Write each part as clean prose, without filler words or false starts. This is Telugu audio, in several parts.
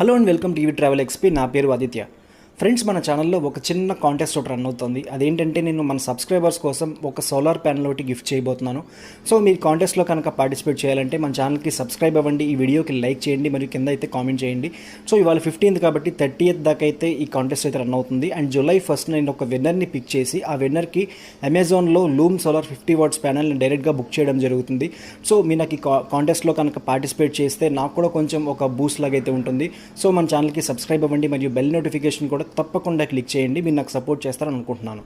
Hello and welcome TV travel XP. నా పేరు ఆదిత్య. ఫ్రెండ్స్, మన ఛానల్లో ఒక చిన్న కాంటెస్ట్ ఒకటి రన్ అవుతుంది. అదేంటంటే నేను మన సబ్స్క్రైబర్స్ కోసం ఒక సోలార్ ప్యానల్ ఒకటి గిఫ్ట్ చేయబోతున్నాను. సో మీరు కాంటెస్ట్లో కనుక పార్టిసిపేట్ చేయాలంటే మన ఛానల్కి సబ్స్క్రైబ్ అవ్వండి, ఈ వీడియోకి లైక్ చేయండి, మరియు కింద అయితే కామెంట్ చేయండి. సో ఇవాళ 15th కాబట్టి 30th దాకా అయితే ఈ కాంటెస్ట్ అయితే రన్ అవుతుంది. అండ్ July 1st నేను ఒక విన్నర్ని పిక్ చేసి ఆ విన్నర్కి అమెజాన్లో లూమ్ సోలార్ 50 watts ప్యానల్ని డైరెక్ట్గా బుక్ చేయడం జరుగుతుంది. సో మీరు నాకు ఈ కాంటెస్ట్లో కనుక పార్టిసిపేట్ చేస్తే నాకు కూడా కొంచెం ఒక బూస్ట్ లాగా అయితే ఉంటుంది. సో మన ఛానల్కి సబ్స్క్రైబ్ అవ్వండి, మరియు బెల్ నోటిఫికేషన్ కూడా తప్పకుండా క్లిక్ చేయండి. మీరు నాకు సపోర్ట్ చేస్తారని అనుకుంటున్నాను.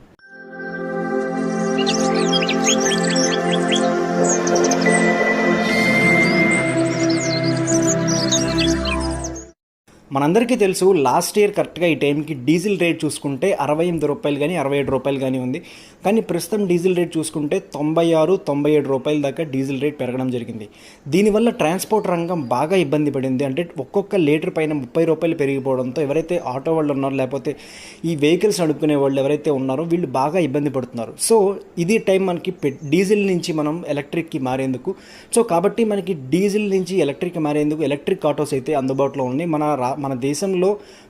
మనందరికీ తెలుసు, లాస్ట్ ఇయర్ కరెక్ట్గా ఈ టైంకి డీజిల్ రేట్ చూసుకుంటే 68 రూపాయలు కానీ 67 రూపాయలు కానీ ఉంది. కానీ ప్రస్తుతం డీజిల్ రేట్ చూసుకుంటే 96-97 రూపాయల దాకా డీజిల్ రేట్ పెరగడం జరిగింది. దీనివల్ల ట్రాన్స్పోర్ట్ రంగం బాగా ఇబ్బంది పడింది. అంటే ఒక్కొక్క లీటర్ పైన 30 రూపాయలు పెరిగిపోవడంతో ఎవరైతే ఆటో వాళ్ళు ఉన్నారో, లేకపోతే ఈ వెహికల్స్ నడుపుకునే వాళ్ళు ఎవరైతే ఉన్నారో వీళ్ళు బాగా ఇబ్బంది పడుతున్నారు. సో ఇది టైం మనకి డీజిల్ నుంచి మనం ఎలక్ట్రిక్కి మారేందుకు. సో కాబట్టి మనకి డీజిల్ నుంచి ఎలక్ట్రిక్కి మారేందుకు ఎలక్ట్రిక్ ఆటోస్ అయితే అందుబాటులో ఉన్నాయి. మన దేశంలో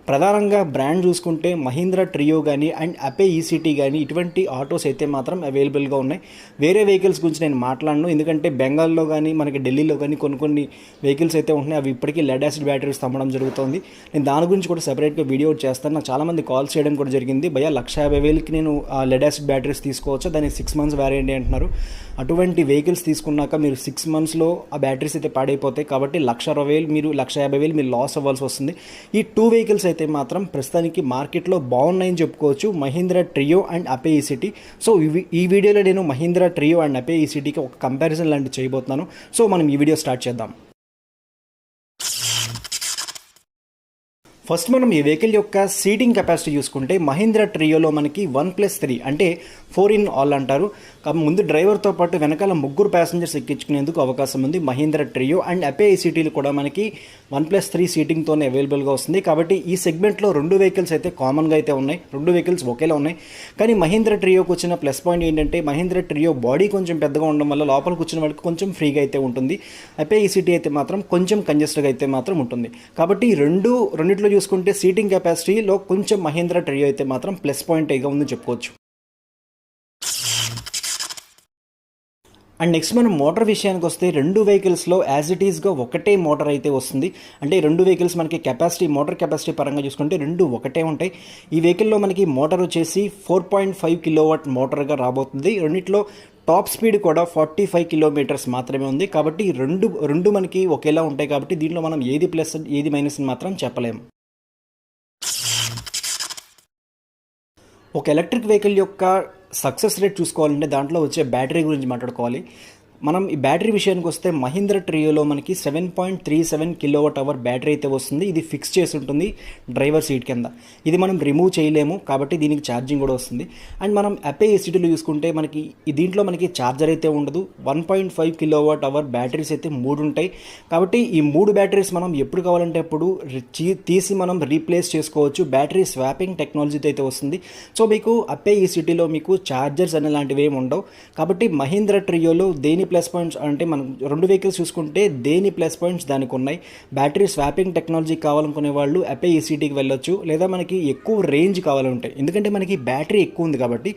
ప్రధానంగా బ్రాండ్ చూసుకుంటే మహీంద్రా ట్రియో కానీ అండ్ అపే ఈసీటీ కానీ ఇటువంటి ఆటోస్ అయితే మాత్రం అవైలబుల్గా ఉన్నాయి. వేరే వెహికల్స్ గురించి నేను మాట్లాడను, ఎందుకంటే బెంగాల్లో కానీ మనకి ఢిల్లీలో కానీ కొన్ని వెహికల్స్ అయితే ఉంటున్నాయి. అవి ఇప్పటికీ లెడ్ యాసిడ్ బ్యాటరీస్ తమ్మడం జరుగుతుంది. నేను దాని గురించి కూడా సెపరేట్గా వీడియో చేస్తాను. నాకు చాలామంది కాల్స్ చేయడం కూడా జరిగింది, భయ్యా 150,000కి నేను లెడ్ యాసిడ్ బ్యాటరీస్ తీసుకోవచ్చా, దానికి 6 months వారంటీ అంటున్నారు. అటువంటి వెహికల్స్ తీసుకున్నాక మీరు 6 monthsలో ఆ బ్యాటరీస్ అయితే పాడైపోతాయి. కాబట్టి 1,50,000 మీరు లాస్ అవ్వాల్సి వస్తుంది. ఈ 2 వెహికల్స్ అయితే మాత్రం ప్రస్తుతానికి మార్కెట్లో బాగున్నాయని చెప్పుకోవచ్చు, Mahindra Treo and Ape E City. So ఈ వీడియోలో నేను మహీంద్రా ట్రియో అండ్ అపే ఈసీటీకి ఒక కంపారిజన్ లాంటివి చేయబోతున్నాను. సో మనం ఈ వీడియో స్టార్ట్ చేద్దాం. ఫస్ట్ మనం ఈ వెహికల్ యొక్క సీటింగ్ కెపాసిటీ చూసుకుంటే మహీంద్రా ట్రియోలో మనకి 1+3 అంటే 4 in all అంటారు. ముందు డ్రైవర్తో పాటు వెనకాల 3 ప్యాసింజర్స్ ఎక్కించుకునేందుకు అవకాశం ఉంది మహీంద్రా ట్రియో. అండ్ అపే ఈసీటీలు కూడా మనకి 1+3 సీటింగ్తోనే అవైలబుల్గా వస్తుంది. కాబట్టి ఈ సెగ్మెంట్లో 2 వెహికల్స్ అయితే కామన్గా అయితే ఉన్నాయి, 2 వెహికల్స్ ఒకేలా ఉన్నాయి. కానీ మహీంద్రా ట్రియోకి వచ్చిన ప్లస్ పాయింట్ ఏంటంటే మహీంద్రా ట్రియో బాడీ కొంచెం పెద్దగా ఉండడం వల్ల లోపల కూర్చున్న వాళ్ళకి కొంచెం ఫ్రీగా అయితే ఉంటుంది. అపే ఈసీటీ అయితే మాత్రం కొంచెం కంజెస్ట్గా అయితే మాత్రం ఉంటుంది. కాబట్టి రెండిట్లో చూసుకుంటే సీటింగ్ కెపాసిటీలో కొంచెం మహీంద్రా ట్రియో అయితే మాత్రం ప్లస్ పాయింట్ అయితే ఉందని చెప్పుకోవచ్చు. అండ్ నెక్స్ట్ మనం మోటార్ విషయానికి వస్తే 2 వెహికల్స్లో యాజ్ ఇట్ ఈస్గా ఒకటే మోటార్ అయితే వస్తుంది. అంటే 2 వెహికల్స్ మనకి మోటార్ కెపాసిటీ పరంగా చూసుకుంటే 2 ఒకటే ఉంటాయి. ఈ వెహికల్లో మనకి మోటార్ వచ్చేసి 4.5 kilowatt మోటార్గా రాబోతుంది. రెండిట్లో టాప్ స్పీడ్ కూడా 45 kilometers మాత్రమే ఉంది. కాబట్టి రెండు మనకి ఒకేలా ఉంటాయి. కాబట్టి దీంట్లో మనం ఏది ప్లస్ ఏది మైనస్ మాత్రం చెప్పలేము. ఒక ఎలక్ట్రిక్ వెహికల్ యొక్క సక్సెస్ రేట్ చూసుకోవాలంటే దాంట్లో వచ్చే బ్యాటరీ గురించి మాట్లాడుకోవాలి. మనం ఈ బ్యాటరీ విషయానికి వస్తే మహీంద్రా ట్రియోలో మనకి 7.37 kilowatt-hour బ్యాటరీ అయితే వస్తుంది. ఇది ఫిక్స్ చేసి ఉంటుంది డ్రైవర్ సీట్ కింద. ఇది మనం రిమూవ్ చేయలేము, కాబట్టి దీనికి ఛార్జింగ్ కూడా వస్తుంది. అండ్ మనం అపే ఈసీటీలో చూసుకుంటే మనకి దీంట్లో మనకి ఛార్జర్ అయితే ఉండదు. 1.5 kilowatt-hour బ్యాటరీస్ అయితే 3 ఉంటాయి. కాబట్టి ఈ 3 బ్యాటరీస్ మనం ఎప్పుడు కావాలంటే అప్పుడు తీసి మనం రీప్లేస్ చేసుకోవచ్చు. బ్యాటరీ స్వాపింగ్ టెక్నాలజీతో అయితే వస్తుంది. సో మీకు అపే ఈసీటీలో మీకు ఛార్జర్స్ అనే లాంటివి ఏమి ఉండవు. కాబట్టి మహీంద్రా ట్రియోలో దేని ప్లస్ పాయింట్స్ అంటే మనం 2 వెహికల్స్ చూసుకుంటే దేని ప్లస్ పాయింట్స్ దానికి ఉన్నాయి. బ్యాటరీ స్వాపింగ్ టెక్నాలజీ కావాలనుకునే వాళ్ళు అపే ఈసీటీకి వెళ్ళొచ్చు, లేదా మనకి ఎక్కువ రేంజ్ కావాలంటాయి. ఎందుకంటే మనకి బ్యాటరీ ఎక్కువ ఉంది కాబట్టి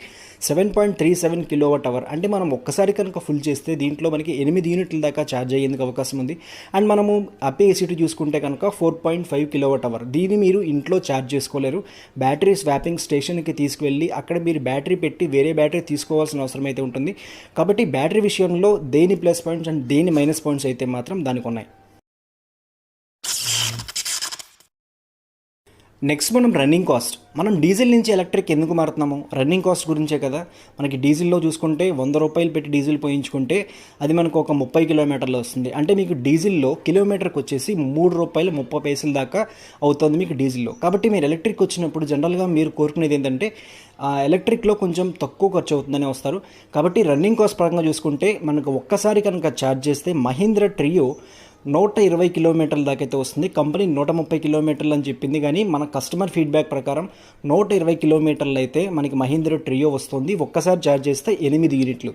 7.37 kilowatt-hour అంటే మనం ఒక్కసారి కనుక ఫుల్ చేస్తే దీంట్లో మనకి 8 యూనిట్ల దాకా ఛార్జ్ అయ్యేందుకు అవకాశం ఉంది. అండ్ మనము అపే ఈసీటీ చూసుకుంటే కనుక 4.5 kilowatt-hour. దీన్ని మీరు ఇంట్లో ఛార్జ్ చేసుకోలేరు. బ్యాటరీ స్వాపింగ్ స్టేషన్కి తీసుకువెళ్ళి అక్కడ మీరు బ్యాటరీ పెట్టి వేరే బ్యాటరీ తీసుకోవాల్సిన అవసరం అయితే ఉంటుంది. కాబట్టి బ్యాటరీ విషయంలో దేని ప్లస్ పాయింట్స్ అండ్ దేని మైనస్ పాయింట్స్ అయితే మాత్రం దానికి ఉన్నాయి. నెక్స్ట్ మనం రన్నింగ్ కాస్ట్. మనం డీజిల్ నుంచి ఎలక్ట్రిక్ ఎందుకు మారుతున్నాము? రన్నింగ్ కాస్ట్ గురించే కదా. మనకి డీజిల్లో చూసుకుంటే 100 రూపాయలు పెట్టి డీజిల్ పోయించుకుంటే అది మనకు ఒక 30 kilometers వస్తుంది. అంటే మీకు డీజిల్లో కిలోమీటర్కి వచ్చేసి 3 రూపాయలు 30 పైసలు దాకా అవుతుంది మీకు డీజిల్లో. కాబట్టి మీరు ఎలక్ట్రిక్ వచ్చినప్పుడు జనరల్గా మీరు కోరుకునేది ఏంటంటే ఎలక్ట్రిక్లో కొంచెం తక్కువ ఖర్చు అవుతుందని వస్తారు. కాబట్టి రన్నింగ్ కాస్ట్ పరంగా చూసుకుంటే మనకు ఒక్కసారి కనుక ఛార్జ్ చేస్తే మహీంద్రా ట్రియో 120 కిలోమీటర్ల దాకా అయితే వస్తుంది. కంపెనీ 130 కిలోమీటర్లు అని చెప్పింది, కానీ మన కస్టమర్ ఫీడ్బ్యాక్ ప్రకారం 120 కిలోమీటర్లు అయితే మనకి మహీంద్రా ట్రియో వస్తుంది. ఒక్కసారి ఛార్జ్ చేస్తే 8 యూనిట్లు,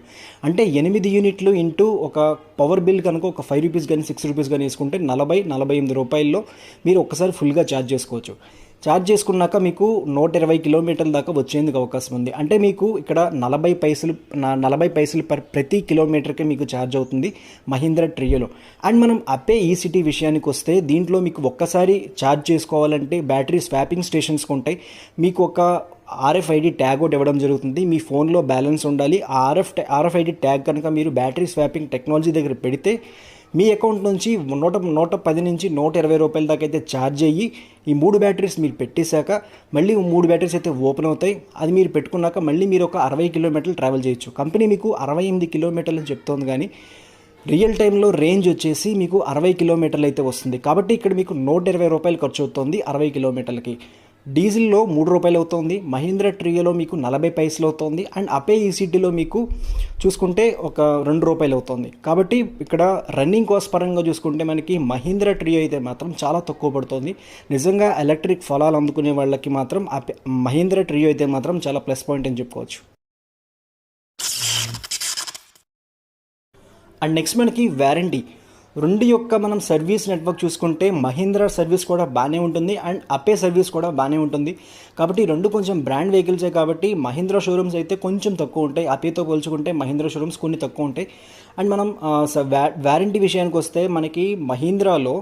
అంటే 8 యూనిట్లు ఇంటూ ఒక పవర్ బిల్ కనుక ఒక 5 రూపీస్ కానీ 6 రూపీస్ కానీ వేసుకుంటే 48 రూపాయల్లో మీరు ఒక్కసారి ఫుల్గా ఛార్జ్ చేసుకోవచ్చు. ఛార్జ్ చేసుకున్నాక మీకు 120 కిలోమీటర్ల దాకా వచ్చేందుకు అవకాశం ఉంది. అంటే మీకు ఇక్కడ 40 పైసలు ప్రతి కిలోమీటర్కి మీకు ఛార్జ్ అవుతుంది మహీంద్రా ట్రియోలో. అండ్ మనం అప్పే ఈసిటీ విషయానికి వస్తే దీంట్లో మీకు ఒక్కసారి ఛార్జ్ చేసుకోవాలంటే బ్యాటరీ స్వాపింగ్ స్టేషన్స్ ఉంటాయి. మీకు ఒక RFID ట్యాగ్ ఒకటి ఇవ్వడం జరుగుతుంది. మీ ఫోన్లో బ్యాలెన్స్ ఉండాలి. ఆ RFID ట్యాగ్ కనుక మీరు బ్యాటరీ స్వాపింగ్ టెక్నాలజీ దగ్గర పెడితే మీ అకౌంట్ నుంచి 110 నుంచి 120 రూపాయల దాకా అయితే ఛార్జ్ అయ్యి ఈ 3 బ్యాటరీస్ మీరు పెట్టేశాక మళ్ళీ 3 బ్యాటరీస్ అయితే ఓపెన్ అవుతాయి. అది మీరు పెట్టుకున్నాక మళ్ళీ మీరు ఒక 60 కిలోమీటర్లు ట్రావెల్ చేయొచ్చు. కంపెనీ మీకు 68 కిలోమీటర్లు చెప్తోంది, కానీ రియల్ టైంలో రేంజ్ వచ్చేసి మీకు 60 కిలోమీటర్లు అయితే వస్తుంది. కాబట్టి ఇక్కడ మీకు 120 రూపాయలు ఖర్చు అవుతుంది 60 కిలోమీటర్లకి. డీజిల్లో 3 రూపాయలు అవుతుంది, మహీంద్రా ట్రియోలో మీకు 40 పైసలు అవుతుంది, అండ్ అపే ఈసీటీలో మీకు చూసుకుంటే ఒక 2 రూపాయలు అవుతుంది. కాబట్టి ఇక్కడ రన్నింగ్ కాస్ట్ పరంగా చూసుకుంటే మనకి మహీంద్రా ట్రియో అయితే మాత్రం చాలా తక్కువ పడుతుంది. నిజంగా ఎలక్ట్రిక్ ఫలాలు అందుకునే వాళ్ళకి మాత్రం మహీంద్రా ట్రియో అయితే మాత్రం చాలా ప్లస్ పాయింట్ అని చెప్పుకోవచ్చు. అండ్ నెక్స్ట్ మనకి వారంటీ. రెండు యొక్క మనం సర్వీస్ నెట్వర్క్ చూసుకుంటే మహీంద్రా సర్వీస్ కూడా బాగానే ఉంటుంది అండ్ అపే సర్వీస్ కూడా బాగానే ఉంటుంది. కాబట్టి రెండు కొంచెం బ్రాండ్ వెహికల్సే కాబట్టి మహీంద్రా షోరూమ్స్ అయితే కొంచెం తక్కువ ఉంటాయి. అపేతో పోల్చుకుంటే మహీంద్రా షోరూమ్స్ కొన్ని తక్కువ ఉంటాయి. అండ్ మనం వారంటీ విషయానికి వస్తే మనకి మహీంద్రాలో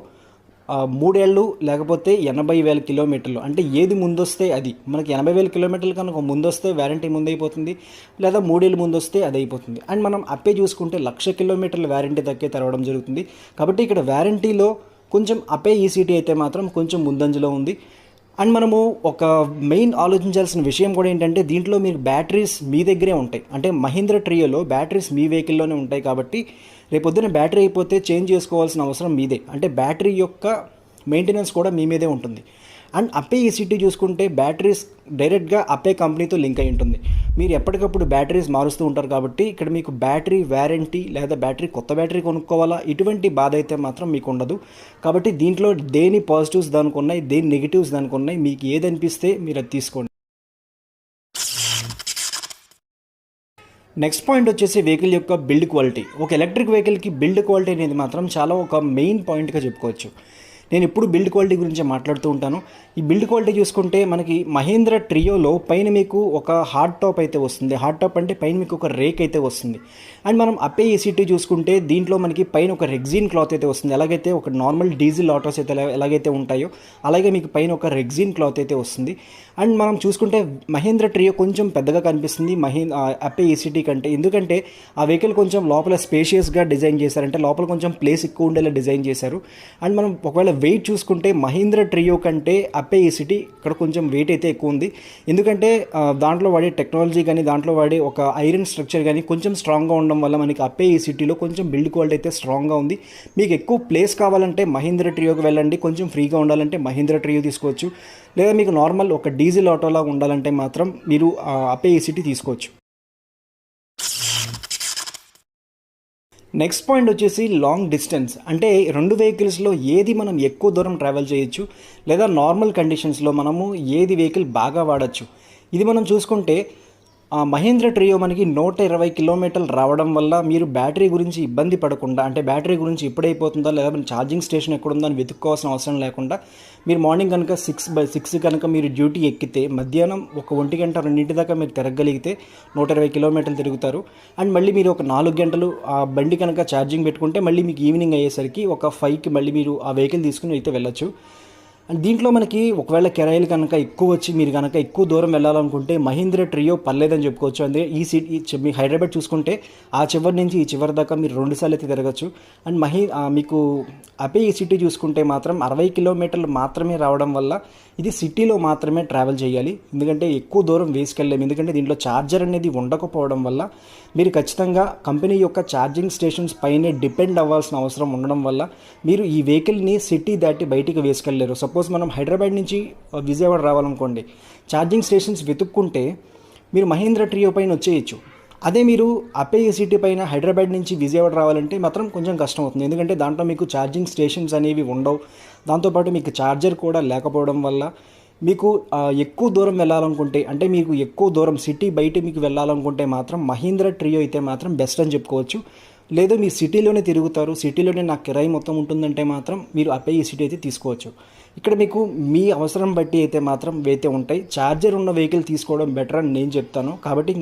3 ఏళ్ళు లేకపోతే 80,000 కిలోమీటర్లు, అంటే ఏది ముందొస్తే అది. మనకి 80,000 కిలోమీటర్లు కనుక ముందొస్తే వారంటీ ముందైపోతుంది, లేదా 3 ఏళ్ళు ముందొస్తే అది అయిపోతుంది. అండ్ మనం అప్పే చూసుకుంటే 1,00,000 కిలోమీటర్ల వారంటీ దక్కే తెరవడం జరుగుతుంది. కాబట్టి ఇక్కడ వారంటీలో కొంచెం అపే ఈసీటీ అయితే మాత్రం కొంచెం ముందంజలో ఉంది. అండ్ మనము ఒక మెయిన్ ఆలోచించాల్సిన విషయం కూడా ఏంటంటే దీంట్లో మీరు బ్యాటరీస్ మీ దగ్గరే ఉంటాయి. అంటే మహీంద్రా ట్రియోలో బ్యాటరీస్ మీ వెహికల్లోనే ఉంటాయి. కాబట్టి రేపొద్దున బ్యాటరీ అయిపోతే చేంజ్ చేసుకోవాల్సిన అవసరం మీదే. అంటే బ్యాటరీ యొక్క మెయింటెనెన్స్ కూడా మీ మీదే ఉంటుంది. అండ్ అపే ఈసీటీ చూసుకుంటే బ్యాటరీస్ డైరెక్ట్గా అపే కంపెనీతో లింక్ అయి ఉంటుంది. మీరు ఎప్పటికప్పుడు బ్యాటరీస్ మారుస్తూ ఉంటారు కాబట్టి ఇక్కడ మీకు బ్యాటరీ వారంటీ లేదా కొత్త బ్యాటరీ కొనుక్కోవాలా ఇటువంటి బాధ అయితే మాత్రం మీకు ఉండదు. కాబట్టి దీంట్లో దేని పాజిటివ్స్ దానికి ఉన్నాయి, దేని నెగిటివ్స్ దానికి ఉన్నాయి. మీకు ఏది అనిపిస్తే మీరు అది తీసుకోండి. నెక్స్ట్ పాయింట్ వచ్చేసి వెహికల్ యొక్క బిల్డ్ క్వాలిటీ. ఒక ఎలక్ట్రిక్ వెహికల్కి బిల్డ్ క్వాలిటీ అనేది మాత్రం చాలా ఒక మెయిన్ పాయింట్గా చెప్పుకోవచ్చు. నేను ఇప్పుడు బిల్డ్ క్వాలిటీ గురించి మాట్లాడుతూ ఉంటాను. ఈ బిల్డ్ క్వాలిటీ చూసుకుంటే మనకి మహీంద్రా ట్రియోలో పైన మీకు ఒక హార్డ్ టాప్ అయితే వస్తుంది. హార్డ్ టాప్ అంటే పైన మీకు ఒక రేక్ అయితే వస్తుంది. అండ్ మనం అపే ఈసీటీ చూసుకుంటే దీంట్లో మనకి పైన ఒక రెగ్జిన్ క్లాత్ అయితే వస్తుంది. ఎలాగైతే ఒక నార్మల్ డీజిల్ ఆటోస్ అయితే ఎలాగైతే ఉంటాయో అలాగే మీకు పైన ఒక రెగ్జిన్ క్లాత్ అయితే వస్తుంది. అండ్ మనం చూసుకుంటే మహీంద్రా ట్రియో కొంచెం పెద్దగా కనిపిస్తుంది అపే ఈసీటీ కంటే. ఎందుకంటే ఆ వెహికల్ కొంచెం లోపల స్పేషియస్గా డిజైన్ చేశారు, అంటే లోపల కొంచెం ప్లేస్ ఎక్కువ ఉండేలా డిజైన్ చేశారు. అండ్ మనం ఒకవేళ వెయిట్ చూసుకుంటే మహీంద్రా ట్రియో కంటే అపే ఈసీటీ ఇక్కడ కొంచెం వెయిట్ అయితే ఎక్కువ ఉంది. ఎందుకంటే దాంట్లో వాడే టెక్నాలజీ కానీ దాంట్లో వాడే ఒక ఐరన్ స్ట్రక్చర్ కానీ కొంచెం స్ట్రాంగ్గా ఉండడం వల్ల మనకి అపే ఈసీటీలో కొంచెం బిల్డ్ క్వాలిటీ అయితే స్ట్రాంగ్గా ఉంది. మీకు ఎక్కువ ప్లేస్ కావాలంటే మహీంద్రా ట్రియోకి వెళ్ళండి, కొంచెం ఫ్రీగా ఉండాలంటే మహీంద్రా ట్రియో తీసుకోవచ్చు. లేదా మీకు నార్మల్ ఒక డీజిల్ ఆటోలా ఉండాలంటే మాత్రం మీరు అపే ఈసీటీ తీసుకోవచ్చు. నెక్స్ట్ పాయింట్ వచ్చేసి లాంగ్ డిస్టెన్స్. అంటే రెండు వెహికల్స్లో ఏది మనం ఎక్కువ దూరం ట్రావెల్ చేయొచ్చు, లేదా నార్మల్ కండిషన్స్లో మనము ఏది వెహికల్ బాగా వాడచ్చు. ఇది మనం చూసుకుంటే మహీంద్రా ట్రియో మనకి 120 కిలోమీటర్లు రావడం వల్ల మీరు బ్యాటరీ గురించి ఇబ్బంది పడకుండా, అంటే బ్యాటరీ గురించి ఎప్పుడైపోతుందా లేదా ఛార్జింగ్ స్టేషన్ ఎక్కడుందో అని వెతుక్కోవాల్సిన అవసరం లేకుండా మీరు మార్నింగ్ కనుక 6 కనుక మీరు డ్యూటీ ఎక్కితే మధ్యాహ్నం ఒక 1 గంట 2 దాకా మీరు తిరగలిగితే 120 కిలోమీటర్లు తిరుగుతారు. అండ్ మళ్ళీ మీరు ఒక 4 గంటలు ఆ బండి కనుక ఛార్జింగ్ పెట్టుకుంటే మళ్ళీ మీకు ఈవినింగ్ అయ్యేసరికి ఒక 5కి మళ్ళీ మీరు ఆ వెహికల్ తీసుకుని అయితే వెళ్ళొచ్చు. అండ్ దీంట్లో మనకి ఒకవేళ కిరాయిలు కనుక ఎక్కువ వచ్చి మీరు కనుక ఎక్కువ దూరం వెళ్ళాలనుకుంటే మహీంద్రా ట్రియో పర్లేదని చెప్పుకోవచ్చు. అంటే మీ హైదరాబాద్ చూసుకుంటే ఆ చివరి నుంచి ఈ చివరి దాకా మీరు 2 సార్లు అయితే తిరగచ్చు. అండ్ మీకు అపే ఈ సిటీ చూసుకుంటే మాత్రం 60 కిలోమీటర్లు మాత్రమే రావడం వల్ల ఇది సిటీలో మాత్రమే ట్రావెల్ చేయాలి. ఎందుకంటే ఎక్కువ దూరం వేసుకెళ్ళలేము. ఎందుకంటే దీంట్లో ఛార్జర్ అనేది ఉండకపోవడం వల్ల మీరు ఖచ్చితంగా కంపెనీ యొక్క ఛార్జింగ్ స్టేషన్స్ పైనే డిపెండ్ అవ్వాల్సిన అవసరం ఉండడం వల్ల మీరు ఈ వెహికల్ని సిటీ దాటి బయటికి వేసుకెళ్ళలేరు. సపోజ్ మనం హైదరాబాద్ నుంచి విజయవాడ రావాలనుకోండి, ఛార్జింగ్ స్టేషన్స్ వెతుక్కుంటే మీరు మహీంద్రా ట్రియో పైన వచ్చేయచ్చు. అదే మీరు అపే సిటీ పైన హైదరాబాద్ నుంచి విజయవాడ రావాలంటే మాత్రం కొంచెం కష్టం అవుతుంది. ఎందుకంటే దాంట్లో మీకు ఛార్జింగ్ స్టేషన్స్ అనేవి ఉండవు. దాంతోపాటు మీకు ఛార్జర్ కూడా లేకపోవడం వల్ల మీకు ఎక్కువ దూరం వెళ్ళాలనుకుంటే, అంటే మీకు ఎక్కువ దూరం సిటీ బయట మీకు వెళ్ళాలనుకుంటే మాత్రం మహీంద్రా ట్రియో అయితే మాత్రం బెస్ట్ అని చెప్పుకోవచ్చు. లేదు మీ సిటీలోనే తిరుగుతారు, సిటీలోనే నాకు కిరాయి మొత్తం ఉంటుందంటే మాత్రం మీరు అపే సిటీ అయితే తీసుకోవచ్చు. ఇక్కడ మీకు మీ అవసరం బట్టి అయితే మాత్రం అయితే ఉంటాయి. ఛార్జర్ ఉన్న వెహికల్ తీసుకోవడం బెటర్ అని నేను చెప్తాను. కాబట్టి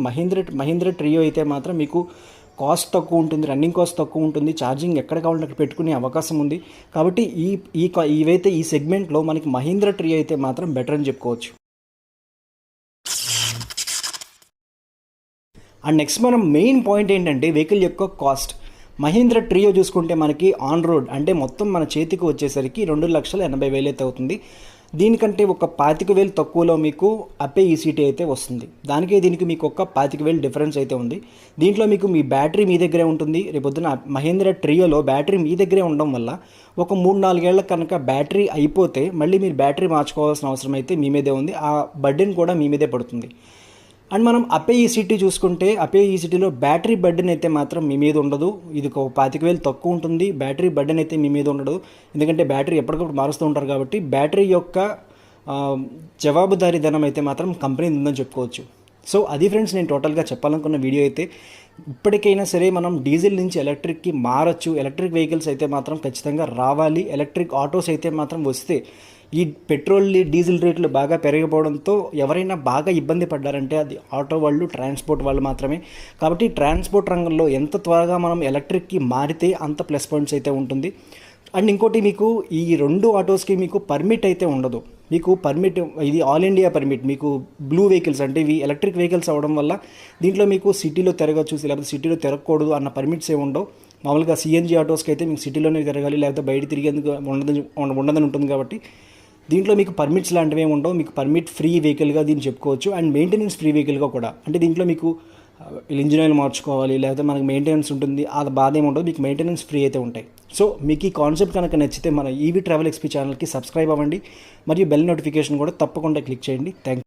మహీంద్రా ట్రియో అయితే మాత్రం మీకు కాస్ట్ తక్కువ ఉంటుంది, రన్నింగ్ కాస్ట్ తక్కువ ఉంటుంది, ఛార్జింగ్ ఎక్కడ కావాలంటే అక్కడ పెట్టుకునే అవకాశం ఉంది. కాబట్టి ఇవైతే ఈ సెగ్మెంట్లో మనకి మహీంద్రా ట్రియో అయితే మాత్రం బెటర్ అని చెప్పుకోవచ్చు. అండ్ నెక్స్ట్ మనం మెయిన్ పాయింట్ ఏంటంటే వెహికల్ యొక్క కాస్ట్. మహీంద్రా ట్రియో చూసుకుంటే మనకి ఆన్ రోడ్ అంటే మొత్తం మన చేతికి వచ్చేసరికి 2,80,000 అయితే అవుతుంది. దీనికంటే ఒక 25,000 తక్కువలో మీకు అపే ఈసీటీ అయితే వస్తుంది. దీనికి మీకు ఒక 25,000 డిఫరెన్స్ అయితే ఉంది. దీంట్లో మీకు మీ బ్యాటరీ మీ దగ్గరే ఉంటుంది. రేపొద్దున మహీంద్రా ట్రియోలో బ్యాటరీ మీ దగ్గరే ఉండడం వల్ల ఒక 3-4 ఏళ్ళ కనుక బ్యాటరీ అయిపోతే మళ్ళీ మీరు బ్యాటరీ మార్చుకోవాల్సిన అవసరం అయితే మీ మీదే ఉంది. ఆ బర్డెన్ కూడా మీ మీదే పడుతుంది. అండ్ మనం అపే ఈసీటీ చూసుకుంటే అపే ఈసీటీలో బ్యాటరీ బర్డెన్ అయితే మాత్రం మీ మీద ఉండదు. ఇది ఒక 25,000 తక్కువ ఉంటుంది. బ్యాటరీ బర్డెన్ అయితే మీ మీద ఉండదు. ఎందుకంటే బ్యాటరీ ఎప్పటికప్పుడు మారుస్తూ ఉంటారు కాబట్టి బ్యాటరీ యొక్క జవాబుదారీధనం అయితే మాత్రం కంపెనీ ఉందని చెప్పుకోవచ్చు. సో అది ఫ్రెండ్స్, నేను టోటల్గా చెప్పాలనుకున్న వీడియో అయితే. ఇప్పటికైనా సరే మనం డీజిల్ నుంచి ఎలక్ట్రిక్కి మారచ్చు. ఎలక్ట్రిక్ వెహికల్స్ అయితే మాత్రం ఖచ్చితంగా రావాలి. ఎలక్ట్రిక్ ఆటోస్ అయితే మాత్రం వస్తే ఈ పెట్రోల్ డీజిల్ రేట్లు బాగా పెరిగిపోవడంతో ఎవరైనా బాగా ఇబ్బంది పడ్డారంటే అది ఆటో వాళ్ళు, ట్రాన్స్పోర్ట్ వాళ్ళు మాత్రమే. కాబట్టి ట్రాన్స్పోర్ట్ రంగంలో ఎంత త్వరగా మనం ఎలక్ట్రిక్కి మారితే అంత ప్లస్ పాయింట్స్ అయితే ఉంటుంది. అండ్ ఇంకోటి, మీకు ఈ 2 ఆటోస్కి మీకు పర్మిట్ అయితే ఉండదు. మీకు పర్మిట్ ఇది ఆల్ ఇండియా పర్మిట్. మీకు బ్లూ వెహికల్స్ అంటే ఇవి ఎలక్ట్రిక్ వెహికల్స్ అవ్వడం వల్ల దీంట్లో మీకు సిటీలో తిరగచ్చు, లేకపోతే సిటీలో తిరగకూడదు అన్న పర్మిట్స్ ఏ ఉండవు. మామూలుగా సిఎన్జీ ఆటోస్కి అయితే మీకు సిటీలోనే తిరగాలి, లేకపోతే బయట తిరిగేందుకు ఉండదని ఉంటుంది. కాబట్టి దీంట్లో మీకు పర్మిట్స్ లాంటివి ఏమి ఉండవు. మీకు పర్మిట్ ఫ్రీ వెహికల్గా దీన్ని చెప్పుకోవచ్చు. అండ్ మెయింటెనెన్స్ ఫ్రీ వెహికల్గా కూడా. అంటే దీంట్లో మీకు ఇంజిన్ ఆయిల్ మార్చుకోవాలి, లేకపోతే మనకు మెయింటెనెన్స్ ఉంటుంది, అది బాధ ఏమి ఉండదు. మీకు మెయింటెనెన్స్ ఫ్రీ అయితే ఉంటాయి. సో మీకు ఈ కాన్సెప్ట్ కనుక నచ్చితే మన ఈవీ ట్రావెల్ ఎక్స్పీ ఛానల్కి సబ్స్క్రైబ్ అవ్వండి, మరియు బెల్ నోటిఫికేషన్ కూడా తప్పకుండా క్లిక్ చేయండి. Thank you.